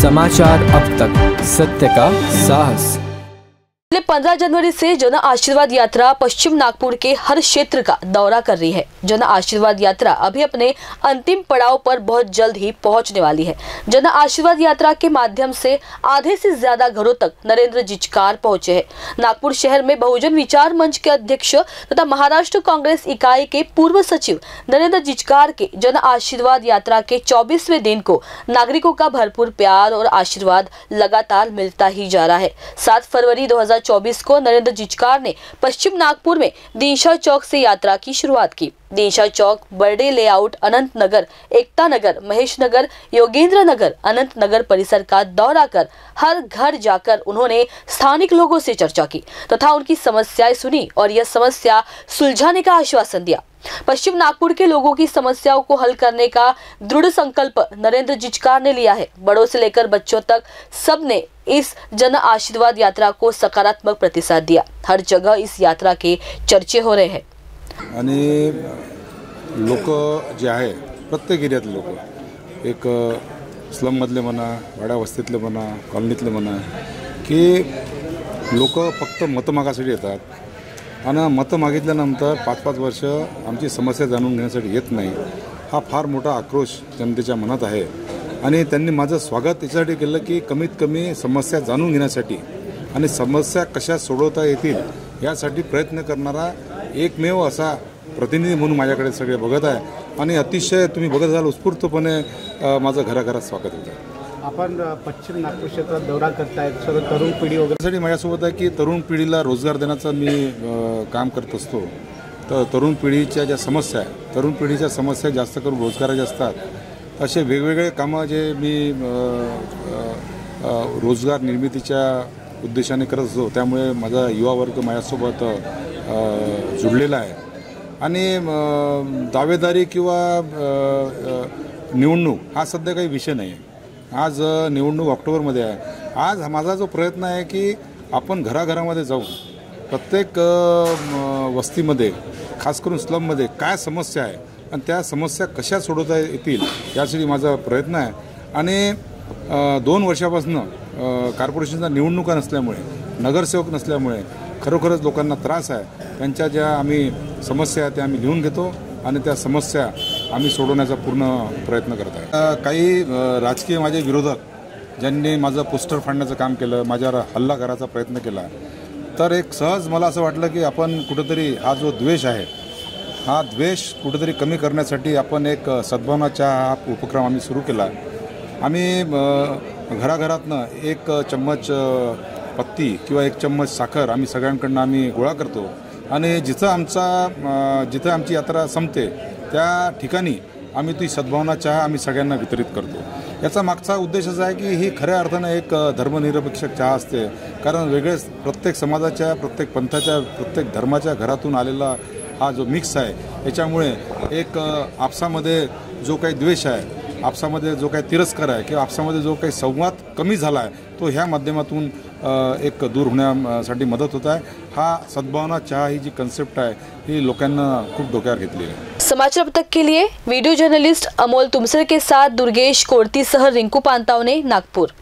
समाचार अब तक, सत्य का साहस। 15 जनवरी से जन आशीर्वाद यात्रा पश्चिम नागपुर के हर क्षेत्र का दौरा कर रही है। जन आशीर्वाद यात्रा अभी अपने अंतिम पड़ाव पर बहुत जल्द ही पहुंचने वाली है। जन आशीर्वाद यात्रा के माध्यम से आधे से ज्यादा घरों तक नरेंद्र जिचकार पहुंचे हैं। नागपुर शहर में बहुजन विचार मंच के अध्यक्ष तथा महाराष्ट्र कांग्रेस इकाई के पूर्व सचिव नरेंद्र जिचकार के जन आशीर्वाद यात्रा के 24वें दिन को नागरिकों का भरपूर प्यार और आशीर्वाद लगातार मिलता ही जा रहा है। 7 फरवरी 2024 को नरेंद्र जिचकार ने पश्चिम नागपुर में दिनशा चौक से यात्रा की शुरुआत की। दिनशा चौक, बर्डे लेआउट, अनंत नगर, एकता नगर, महेश नगर, योगेंद्र नगर, अनंत नगर परिसर का दौरा कर हर घर जाकर उन्होंने स्थानिक लोगों से चर्चा की तथा उनकी समस्याएं सुनी और यह समस्या सुलझाने का आश्वासन दिया। पश्चिम नागपुर के लोगों की समस्याओं को हल करने का दृढ़ संकल्प नरेंद्र जिचकार ने लिया है। बड़ों से लेकर बच्चों तक सबने इस जन आशीर्वाद यात्रा को सकारात्मक प्रतिसाद दिया। हर जगह इस यात्रा के चर्चे हो रहे हैं आणि लोक जे आहे प्रत्येक एरियातले लोक, एक स्लम मधले म्हणा, वाड्या वस्तीतले म्हणा, कॉलनीतले म्हणा, की लोक फक्त मतं मागासाठी येतात आणि मतं मागितल्यानंतर 5-5 वर्ष आमची समस्या जाणून घेण्यासाठी येत नाही। हा फार मोठा आक्रोश जनतेच्या मनात आहे आणि त्यांनी माझं स्वागत याच्यासाठी केलं की कमीत कमी समस्या जाणून घेण्यासाठी आणि समस्या कशा सोडवता येतील यासाठी प्रयत्न करणारा एकमेव असा प्रतिनिधी म्हणून माझ्याकडे सगळे बघत आहे आणि अतिशय तुम्ही बघत असाल उत्स्फूर्तपणे माझं घराघरात स्वागत होतं। आपण पश्चिम नागपूर क्षेत्रात दौरा करतायत, सर्व तरुण पिढी वगैरे माझ्यासोबत आहे की तरुण पिढीला रोजगार देण्याचं मी काम करत असतो। तर तरुण पिढीच्या ज्या समस्या आहे, तरुण पिढीच्या समस्या जास्त करून रोजगाराच्या असतात। असे वेगवेगळे कामं जे मी रोजगार निर्मितीच्या उद्देशाने करत असतो, त्यामुळे माझा युवा वर्ग माझ्यासोबत जुळलेला आहे आणि दावेदारी किंवा निवडणूक हा सध्या काही विषय नाही आहे। आज निवडणूक ऑक्टोबरमध्ये आहे। आज माझा जो प्रयत्न आहे की आपण घराघरामध्ये जाऊन प्रत्येक वस्तीमध्ये, खास करून स्लममध्ये काय समस्या आहे आणि त्या समस्या कशा सोडवता येतील यासाठी माझा प्रयत्न आहे। आणि 2 वर्षापासून कॉर्पोरेशनच्या निवडणुका नसल्यामुळे, नगरसेवक नसल्यामुळे खरोखरच लोकांना त्रास आहे। त्यांच्या ज्या आम्ही समस्या आहेत त्या आम्ही लिहून घेतो आणि त्या समस्या आम्ही सोडवण्याचा पूर्ण प्रयत्न करत आहे। काही राजकीय माझे विरोधक ज्यांनी माझं पोस्टर फाडण्याचं काम केलं, माझ्यावर हल्ला करायचा प्रयत्न केला, तर एक सहज मला असं वाटलं की आपण कुठेतरी हा जो द्वेष आहे, हा द्वेष कुठेतरी कमी करण्यासाठी आपण एक सद्भावनाचा हा उपक्रम आम्ही सुरू केला। आम्ही घराघरातनं 1 चम्मच पत्ती किंवा 1 चम्मच साखर आम्ही सगळ्यांकडनं आम्ही गोळा करतो आणि जिथं आमची यात्रा संपते त्या ठिकाणी आम्ही ती सद्भावना चहा आम्ही सगळ्यांना वितरित करतो। याचा मागचा उद्देश असा आहे की ही खऱ्या अर्थानं एक धर्मनिरपेक्ष चहा असते, कारण वेगळे प्रत्येक समाजाच्या, प्रत्येक पंथाच्या, प्रत्येक धर्माच्या घरातून आलेला हा जो मिक्स आहे, याच्यामुळे एक आपसामध्ये जो काही द्वेष आहे, आपसामध्ये जो काही तिरस्कार आहे किंवा आपसामध्ये जो काही संवाद कमी झाला आहे, तो ह्या माध्यमातून एक दूर होण्यासाठी मदत होत आहे। हा सद्भावना चहा ही जी कन्सेप्ट आहे ही लोकांना खूप डोक्यावर घेतली आहे। समाचार अब तक के लिए वीडियो जर्नलिस्ट अमोल तुमसर के साथ दुर्गेश कोर्ती सह रिंकू पांतावने, नागपुर।